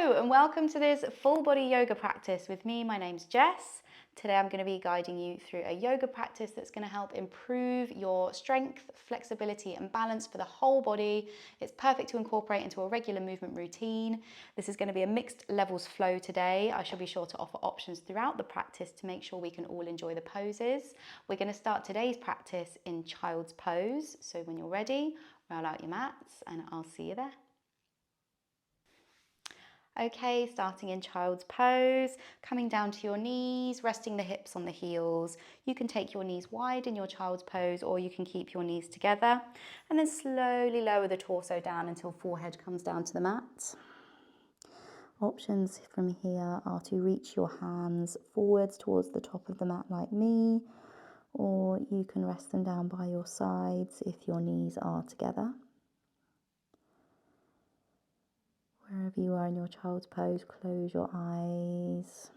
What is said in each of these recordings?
Hello and welcome to this full body yoga practice with me. My name's Jess. Today I'm going to be guiding you through a yoga practice that's going to help improve your strength, flexibility and balance for the whole body. It's perfect to incorporate into a regular movement routine. This is going to be a mixed levels flow today. I shall be sure to offer options throughout the practice to make sure we can all enjoy the poses. We're going to start today's practice in child's pose. So when you're ready, roll out your mats and I'll see you there. Okay, starting in child's pose, coming down to your knees, resting the hips on the heels. You can take your knees wide in your child's pose or you can keep your knees together and then slowly lower the torso down until forehead comes down to the mat. Options from here are to reach your hands forwards towards the top of the mat like me, or you can rest them down by your sides if your knees are together. Wherever you are in your child's pose, close your eyes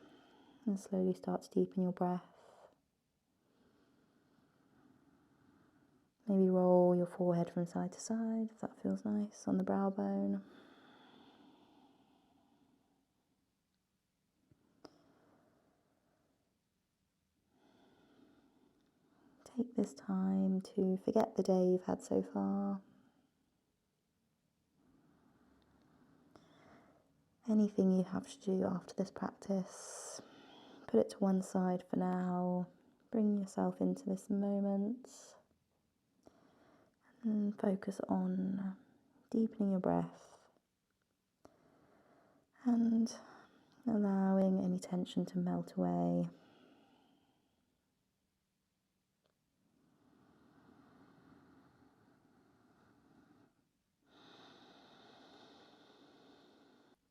and slowly start to deepen your breath. Maybe roll your forehead from side to side if that feels nice on the brow bone. Take this time to forget the day you've had so far. Anything you have to do after this practice, put it to one side for now. Bring yourself into this moment and focus on deepening your breath and allowing any tension to melt away.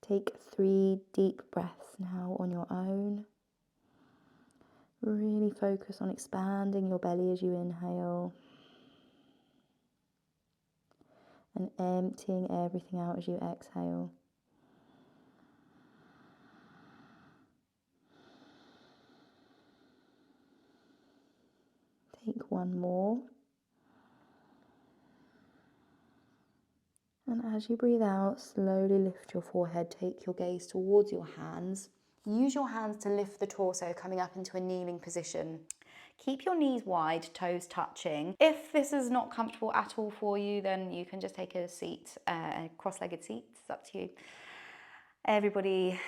Take 3 deep breaths now on your own. Really focus on expanding your belly as you inhale and emptying everything out as you exhale. Take one more. And as you breathe out, slowly lift your forehead, take your gaze towards your hands. Use your hands to lift the torso, coming up into a kneeling position. Keep your knees wide, toes touching. If this is not comfortable at all for you, then you can just take a seat, a cross-legged seat, it's up to you. Everybody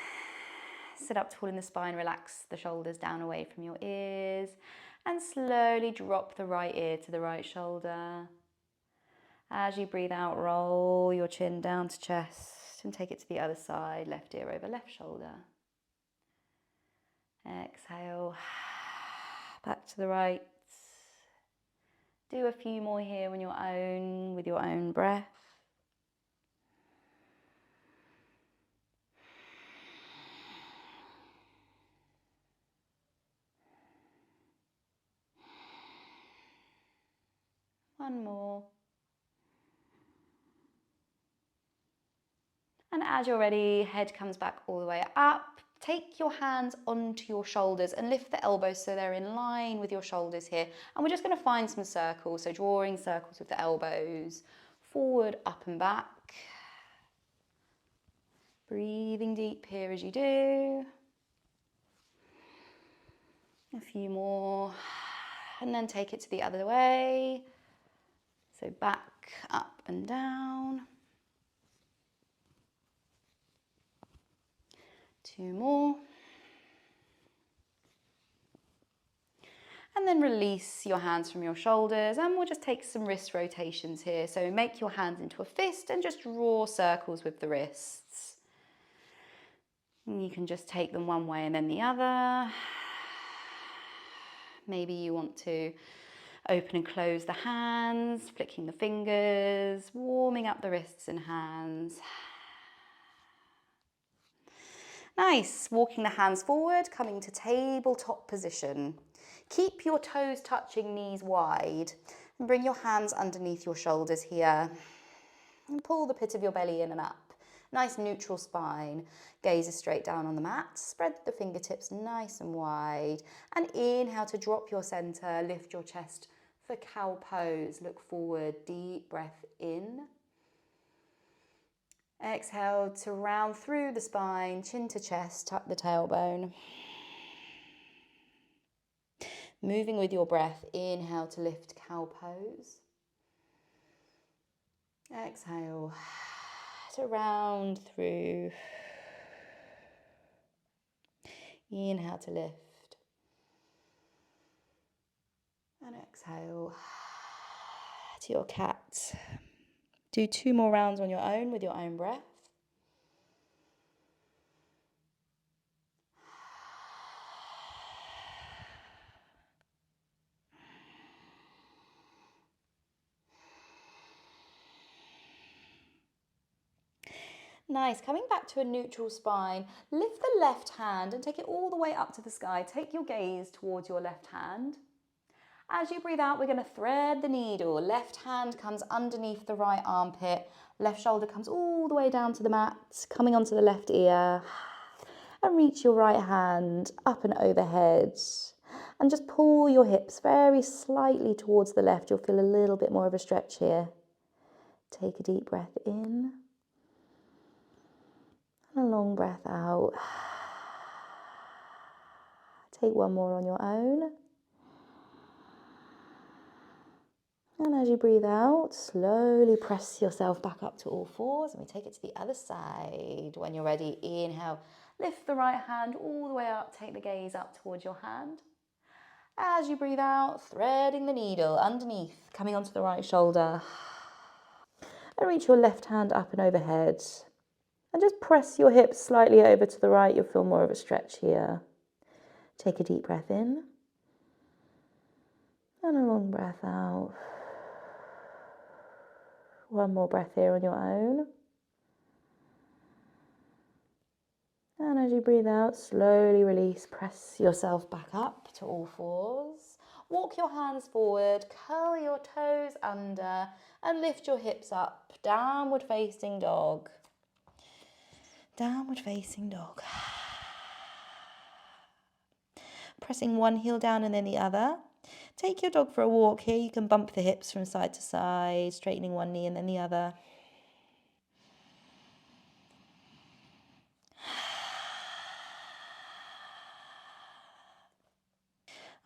sit up tall in the spine, relax the shoulders down away from your ears, and slowly drop the right ear to the right shoulder. As you breathe out, roll your chin down to chest and take it to the other side, left ear over left shoulder. Exhale, back to the right. Do a few more here on your own, with your own breath. One more. And as you're ready, head comes back all the way up. Take your hands onto your shoulders and lift the elbows so they're in line with your shoulders here. And we're just going to find some circles, so drawing circles with the elbows, forward, up and back. Breathing deep here as you do. A few more, and then take it to the other way. So back, up and down. 2 more. And then release your hands from your shoulders, and we'll just take some wrist rotations here. So make your hands into a fist and just draw circles with the wrists. And you can just take them one way and then the other. Maybe you want to open and close the hands, flicking the fingers, warming up the wrists and hands. Nice, walking the hands forward, coming to tabletop position. Keep your toes touching, knees wide, and bring your hands underneath your shoulders here. And pull the pit of your belly in and up. Nice neutral spine. Gaze is straight down on the mat. Spread the fingertips nice and wide. And inhale to drop your center, lift your chest for cow pose. Look forward, deep breath in. Exhale to round through the spine, chin to chest, tuck the tailbone. Moving with your breath, inhale to lift cow pose. Exhale to round through. Inhale to lift. And exhale to your cat. Do 2 more rounds on your own with your own breath. Nice. Coming back to a neutral spine, lift the left hand and take it all the way up to the sky. Take your gaze towards your left hand. As you breathe out, we're going to thread the needle. Left hand comes underneath the right armpit. Left shoulder comes all the way down to the mat, coming onto the left ear. And reach your right hand up and overhead. And just pull your hips very slightly towards the left. You'll feel a little bit more of a stretch here. Take a deep breath in. And a long breath out. Take one more on your own. And as you breathe out, slowly press yourself back up to all fours, and we take it to the other side. When you're ready, inhale, lift the right hand all the way up, take the gaze up towards your hand. As you breathe out, threading the needle underneath, coming onto the right shoulder. And reach your left hand up and overhead. And just press your hips slightly over to the right, you'll feel more of a stretch here. Take a deep breath in. And a long breath out. One more breath here on your own. And as you breathe out, slowly release. Press yourself back up to all fours. Walk your hands forward, curl your toes under, and lift your hips up. Downward facing dog. Downward facing dog. Pressing one heel down and then the other. Take your dog for a walk here. You can bump the hips from side to side, straightening one knee and then the other.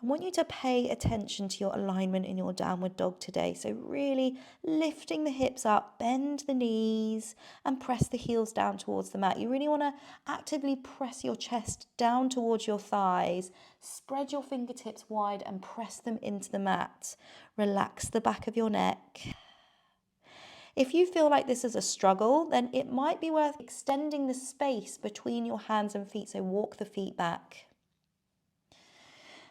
I want you to pay attention to your alignment in your downward dog today. So really lifting the hips up, bend the knees and press the heels down towards the mat. You really want to actively press your chest down towards your thighs. Spread your fingertips wide and press them into the mat. Relax the back of your neck. If you feel like this is a struggle, then it might be worth extending the space between your hands and feet. So walk the feet back.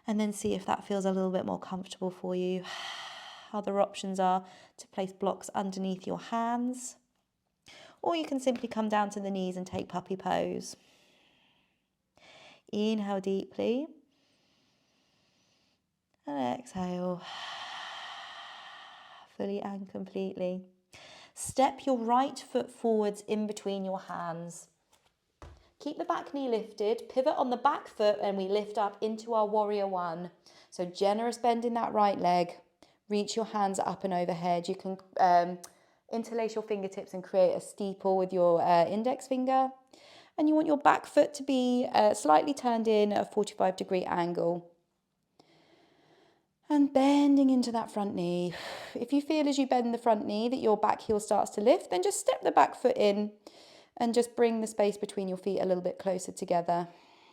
And then see if that feels a little bit more comfortable for you. Other options are to place blocks underneath your hands, or you can simply come down to the knees and take puppy pose. Inhale deeply. And exhale. Fully and completely. Step your right foot forwards in between your hands. Keep the back knee lifted, pivot on the back foot, and we lift up into our warrior one. So generous bend in that right leg. Reach your hands up and overhead. You can interlace your fingertips and create a steeple with your index finger. And you want your back foot to be slightly turned in at a 45-degree angle. And bending into that front knee. If you feel as you bend the front knee that your back heel starts to lift, then just step the back foot in. And just bring the space between your feet a little bit closer together.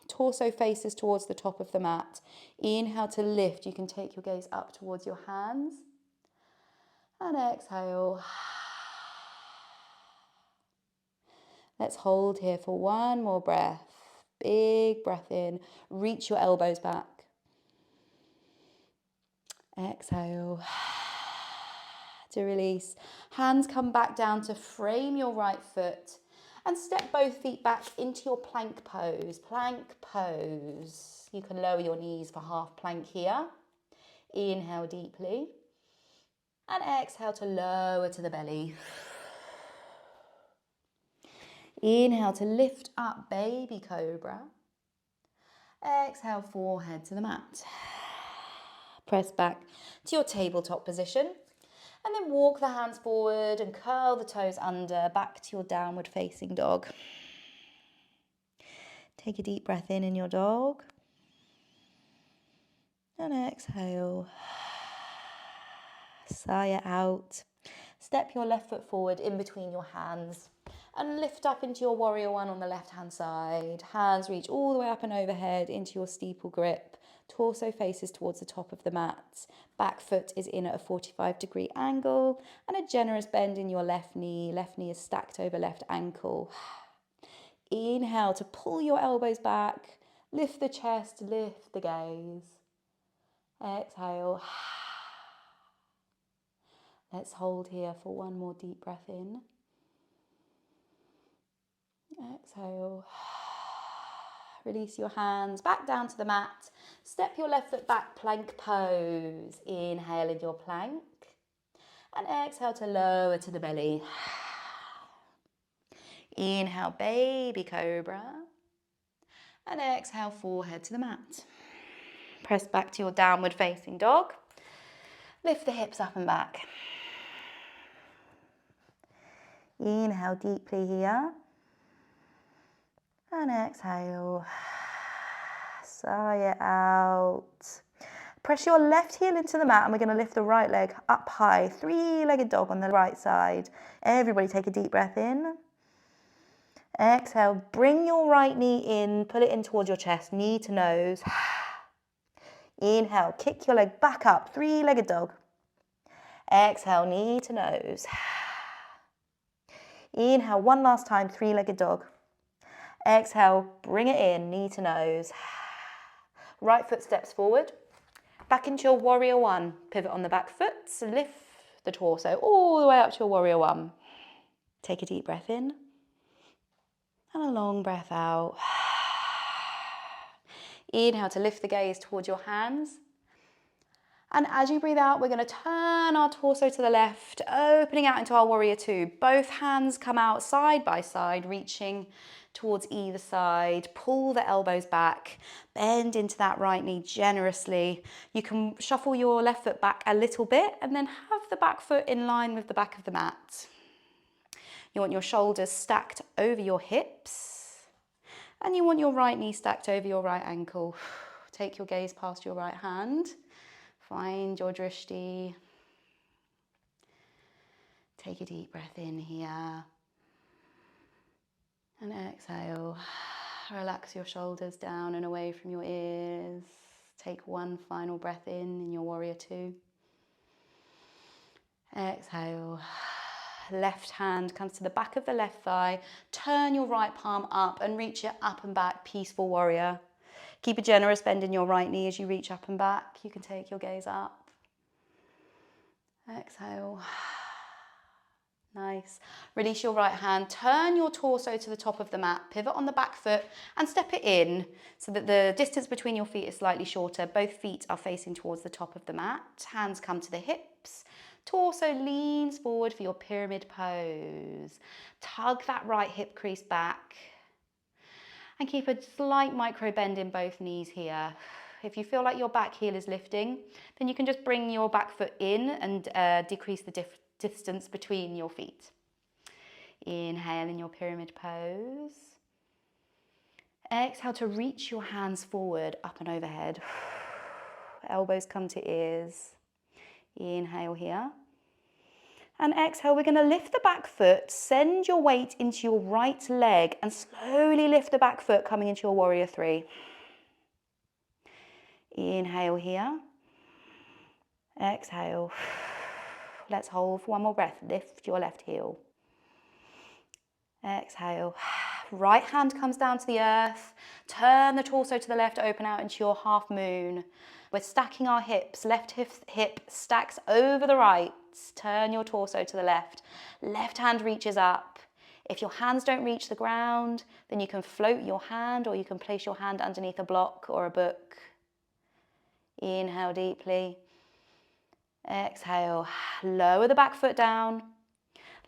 Torso faces towards the top of the mat. Inhale to lift. You can take your gaze up towards your hands. And exhale. Let's hold here for one more breath. Big breath in. Reach your elbows back. Exhale. To release. Hands come back down to frame your right foot. And step both feet back into your plank pose. Plank pose. You can lower your knees for half plank here. Inhale deeply. And exhale to lower to the belly. Inhale to lift up, baby cobra. Exhale, forehead to the mat. Press back to your tabletop position. And then walk the hands forward and curl the toes under, back to your downward facing dog. Take a deep breath in your dog. And exhale. Sigh it out. Step your left foot forward in between your hands and lift up into your warrior one on the left hand side. Hands reach all the way up and overhead into your steeple grip. Torso faces towards the top of the mat. Back foot is in at a 45-degree angle and a generous bend in your left knee. Left knee is stacked over left ankle. Inhale to pull your elbows back. Lift the chest, lift the gaze. Exhale. Let's hold here for one more deep breath in. Exhale. Release your hands back down to the mat. Step your left foot back, plank pose. Inhale in your plank. And exhale to lower to the belly. Inhale, baby cobra. And exhale, forehead to the mat. Press back to your downward facing dog. Lift the hips up and back. Inhale deeply here. And exhale. Sigh it out. Press your left heel into the mat and we're going to lift the right leg up high. Three-legged dog on the right side. Everybody take a deep breath in. Exhale. Bring your right knee in. Pull it in towards your chest. Knee to nose. Inhale. Kick your leg back up. Three-legged dog. Exhale. Knee to nose. Inhale. One last time. Three-legged dog. Exhale, bring it in, knee to nose. Right foot steps forward. Back into your warrior one. Pivot on the back foot. So lift the torso all the way up to your warrior one. Take a deep breath in. And a long breath out. Inhale to lift the gaze towards your hands. And as you breathe out, we're going to turn our torso to the left, opening out into our warrior two. Both hands come out side by side, reaching towards either side. Pull the elbows back, bend into that right knee generously. You can shuffle your left foot back a little bit and then have the back foot in line with the back of the mat. You want your shoulders stacked over your hips and you want your right knee stacked over your right ankle. Take your gaze past your right hand. Find your drishti. Take a deep breath in here. And exhale. Relax your shoulders down and away from your ears. Take one final breath in your warrior two. Exhale. Left hand comes to the back of the left thigh. Turn your right palm up and reach it up and back, peaceful warrior. Keep a generous bend in your right knee as you reach up and back. You can take your gaze up. Exhale. Nice. Release your right hand. Turn your torso to the top of the mat. Pivot on the back foot and step it in so that the distance between your feet is slightly shorter. Both feet are facing towards the top of the mat. Hands come to the hips. Torso leans forward for your pyramid pose. Tug that right hip crease back. And keep a slight micro bend in both knees here. If you feel like your back heel is lifting, then you can just bring your back foot in and decrease the distance between your feet. Inhale in your pyramid pose. Exhale to reach your hands forward, up and overhead. Elbows come to ears. Inhale here. And exhale, we're going to lift the back foot, send your weight into your right leg and slowly lift the back foot coming into your warrior three. Inhale here. Exhale. Let's hold for one more breath. Lift your left heel. Exhale. Right hand comes down to the earth. Turn the torso to the left, open out into your half moon. We're stacking our hips. Left hip stacks over the right. Turn your torso to the left. Left hand reaches up. If your hands don't reach the ground, then you can float your hand or you can place your hand underneath a block or a book. Inhale deeply. Exhale. Lower the back foot down.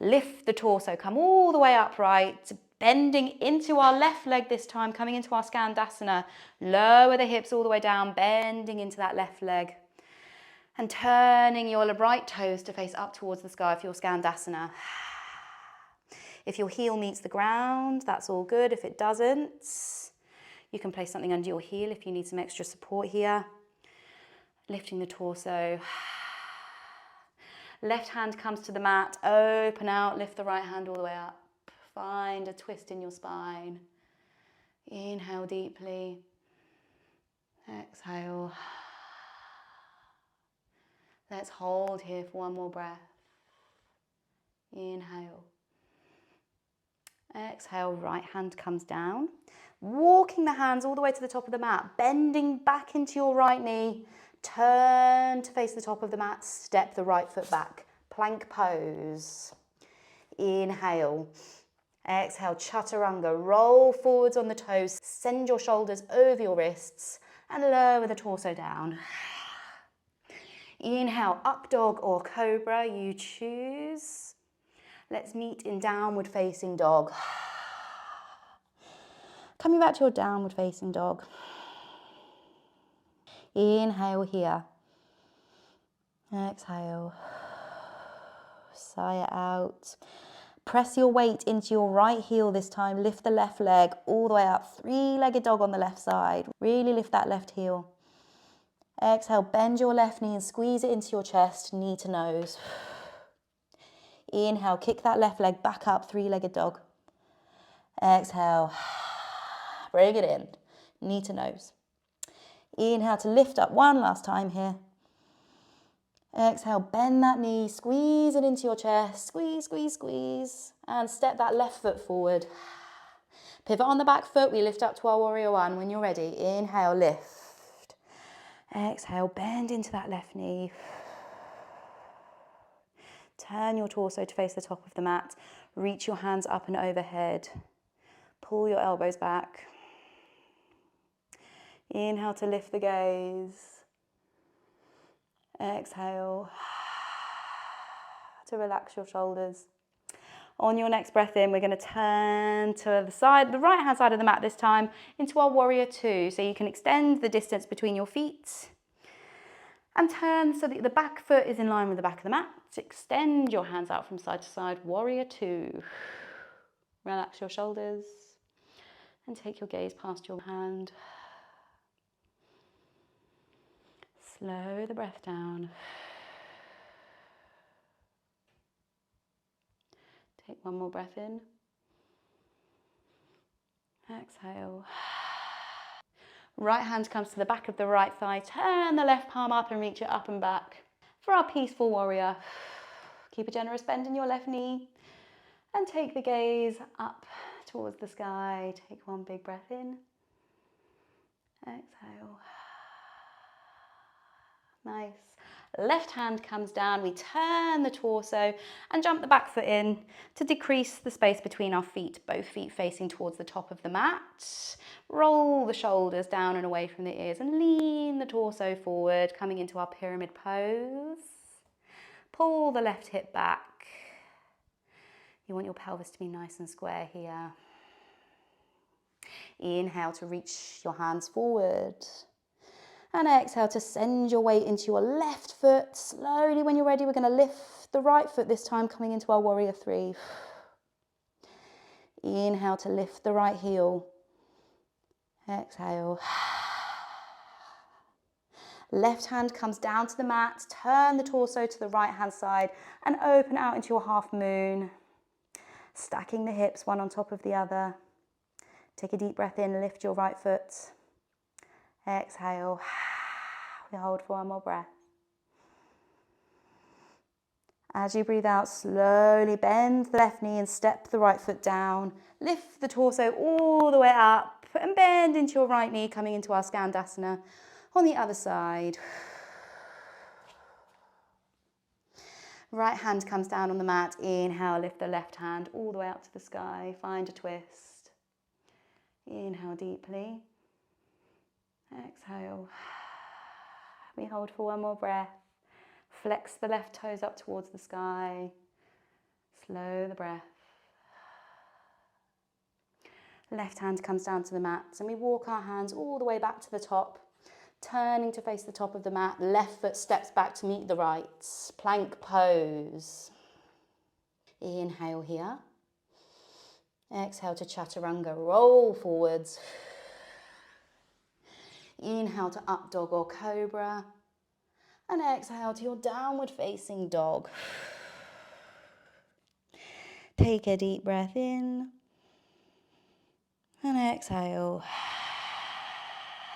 Lift the torso. Come all the way upright. Bending into our left leg this time, coming into our Skandasana. Lower the hips all the way down, bending into that left leg. And turning your right toes to face up towards the sky for your Skandasana. If your heel meets the ground, that's all good. If it doesn't, you can place something under your heel if you need some extra support here. Lifting the torso. Left hand comes to the mat, open out, lift the right hand all the way up. Find a twist in your spine. Inhale deeply. Exhale. Let's hold here for one more breath. Inhale. Exhale, right hand comes down. Walking the hands all the way to the top of the mat, bending back into your right knee. Turn to face the top of the mat, step the right foot back. Plank pose. Inhale. Exhale, chaturanga. Roll forwards on the toes. Send your shoulders over your wrists and lower the torso down. Inhale, up dog or cobra, you choose. Let's meet in downward facing dog. Coming back to your downward facing dog. Inhale here. Exhale. Sigh it out. Press your weight into your right heel this time. Lift the left leg all the way up. Three-legged dog on the left side. Really lift that left heel. Exhale, bend your left knee and squeeze it into your chest, knee to nose. Inhale, kick that left leg back up, three-legged dog. Exhale, bring it in, knee to nose. Inhale to lift up one last time here. Exhale, bend that knee, squeeze it into your chest, squeeze, squeeze, squeeze, and step that left foot forward. Pivot on the back foot, we lift up to our warrior one. When you're ready, inhale, lift. Exhale, bend into that left knee. Turn your torso to face the top of the mat. Reach your hands up and overhead. Pull your elbows back. Inhale to lift the gaze. Exhale to relax your shoulders. On your next breath in, we're going to turn to the side, the right hand side of the mat this time, into our warrior two. So you can extend the distance between your feet and turn so that the back foot is in line with the back of the mat. Extend your hands out from side to side, warrior two. Relax your shoulders and take your gaze past your hand. Slow the breath down. Take one more breath in. Exhale. Right hand comes to the back of the right thigh. Turn the left palm up and reach it up and back. For our peaceful warrior, keep a generous bend in your left knee and take the gaze up towards the sky. Take one big breath in. Exhale. Nice. Left hand comes down, we turn the torso and jump the back foot in to decrease the space between our feet, both feet facing towards the top of the mat. Roll the shoulders down and away from the ears and lean the torso forward, coming into our pyramid pose. Pull the left hip back. You want your pelvis to be nice and square here. Inhale to reach your hands forward. And exhale to send your weight into your left foot. Slowly, when you're ready, we're going to lift the right foot this time, coming into our warrior three. Inhale to lift the right heel. Exhale. Left hand comes down to the mat. Turn the torso to the right hand side and open out into your half moon. Stacking the hips one on top of the other. Take a deep breath in, lift your right foot. Exhale. We hold for one more breath. As you breathe out, slowly bend the left knee and step the right foot down. Lift the torso all the way up and bend into your right knee, coming into our Skandasana on the other side. Right hand comes down on the mat. Inhale, lift the left hand all the way up to the sky. Find a twist. Inhale deeply. Exhale. We hold for one more breath. Flex the left toes up towards the sky. Slow the breath. Left hand comes down to the mat and we walk our hands all the way back to the top. Turning to face the top of the mat, left foot steps back to meet the right. Plank pose. Inhale here. Exhale to chaturanga, roll forwards. Inhale to up dog or cobra. And exhale to your downward facing dog. Take a deep breath in. And exhale.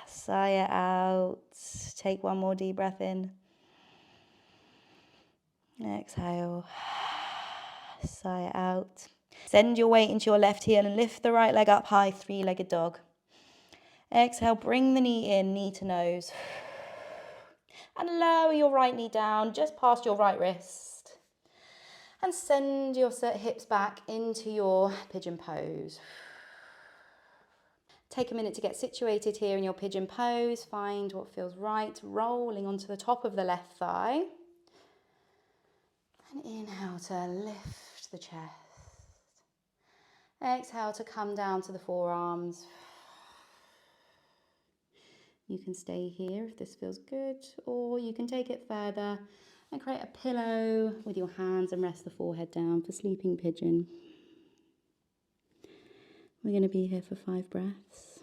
Sigh it out. Take one more deep breath in. Exhale. Sigh it out. Send your weight into your left heel and lift the right leg up high, three-legged dog. Exhale, bring the knee in, knee to nose. And lower your right knee down, just past your right wrist. And send your hips back into your pigeon pose. Take a minute to get situated here in your pigeon pose. Find what feels right, rolling onto the top of the left thigh. And inhale to lift the chest. Exhale to come down to the forearms. You can stay here if this feels good, or you can take it further and create a pillow with your hands and rest the forehead down for sleeping pigeon. We're going to be here for 5 breaths.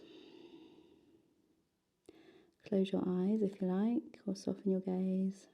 Close your eyes if you like, or soften your gaze.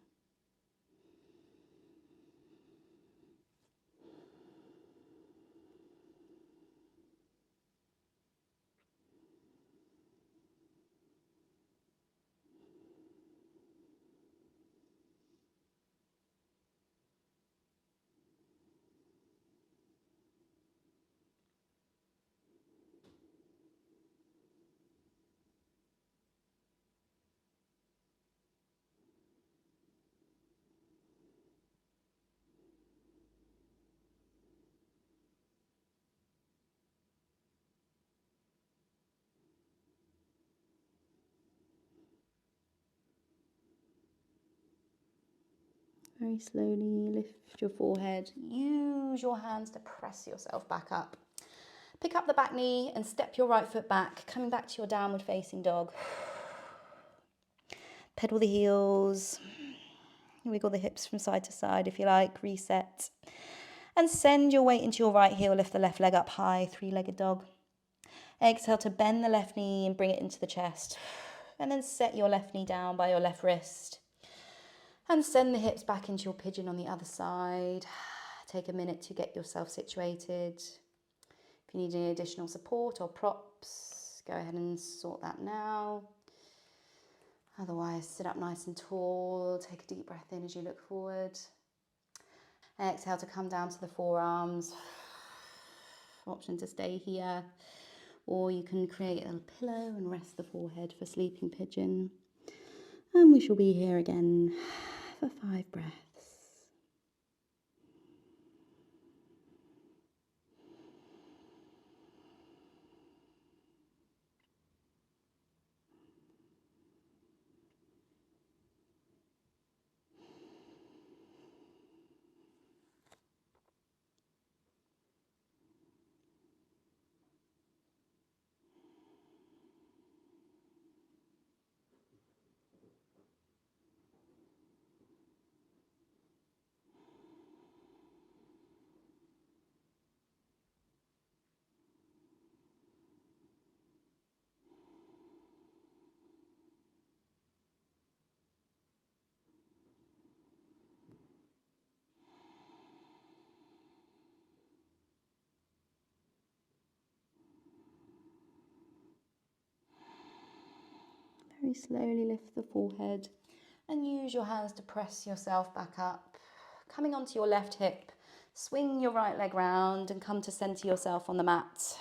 Very slowly lift your forehead. Use your hands to press yourself back up. Pick up the back knee and step your right foot back, coming back to your downward facing dog. Pedal the heels. Wiggle the hips from side to side if you like. Reset. And send your weight into your right heel. Lift the left leg up high, three-legged dog. Exhale to bend the left knee and bring it into the chest. And then set your left knee down by your left wrist. And send the hips back into your pigeon on the other side. Take a minute to get yourself situated. If you need any additional support or props, go ahead and sort that now. Otherwise, sit up nice and tall. Take a deep breath in as you look forward. Exhale to come down to the forearms. Option to stay here. Or you can create a pillow and rest the forehead for sleeping pigeon. And we shall be here again for 5 breaths. Very slowly lift the forehead and use your hands to press yourself back up. Coming onto your left hip, swing your right leg round and come to center yourself on the mat.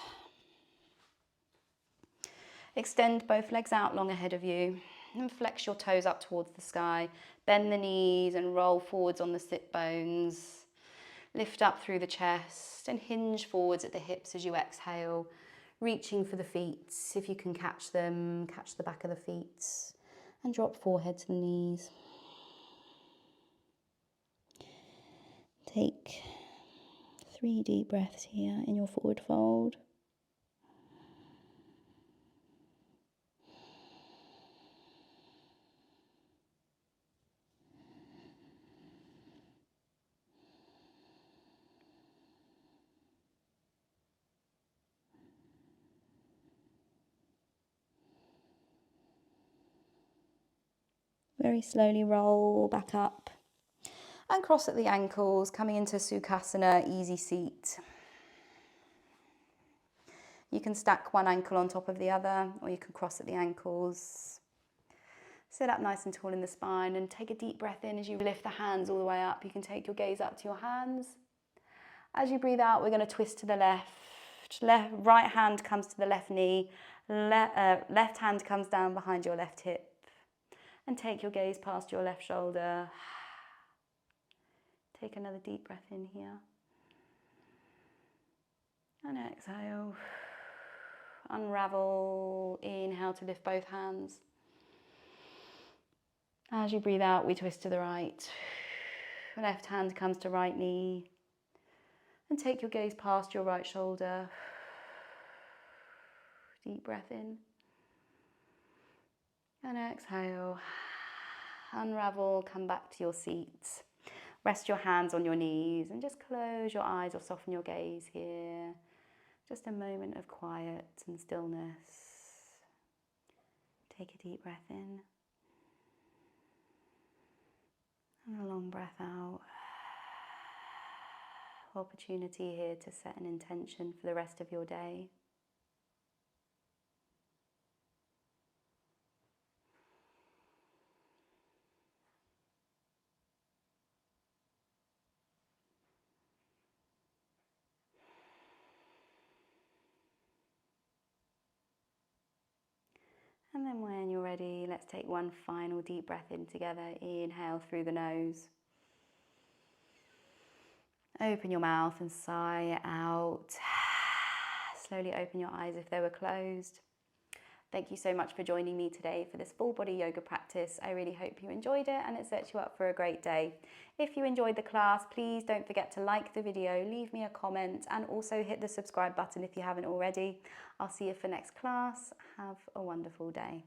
Extend both legs out long ahead of you and flex your toes up towards the sky. Bend the knees and roll forwards on the sit bones. Lift up through the chest and hinge forwards at the hips as you exhale. Reaching for the feet, if you can catch them, catch the back of the feet, and drop forehead to the knees. Take 3 deep breaths here in your forward fold. Very slowly roll back up and cross at the ankles, coming into Sukhasana, easy seat. You can stack one ankle on top of the other, or you can cross at the ankles. Sit up nice and tall in the spine and take a deep breath in as you lift the hands all the way up. You can take your gaze up to your hands. As you breathe out, we're going to twist to the left. Right hand comes to the left knee. Left hand comes down behind your left hip. And take your gaze past your left shoulder. Take another deep breath in here. And exhale. Unravel. Inhale to lift both hands. As you breathe out, we twist to the right. Left hand comes to right knee. And take your gaze past your right shoulder. Deep breath in. And exhale. Unravel, come back to your seat. Rest your hands on your knees and just close your eyes or soften your gaze here. Just a moment of quiet and stillness. Take a deep breath in. And a long breath out. Opportunity here to set an intention for the rest of your day. And then when you're ready, let's take one final deep breath in together. Inhale through the nose. Open your mouth and sigh out. Slowly open your eyes if they were closed. Thank you so much for joining me today for this full body yoga practice. I really hope you enjoyed it and it sets you up for a great day. If you enjoyed the class, please don't forget to like the video, leave me a comment, and also hit the subscribe button if you haven't already. I'll see you for next class. Have a wonderful day.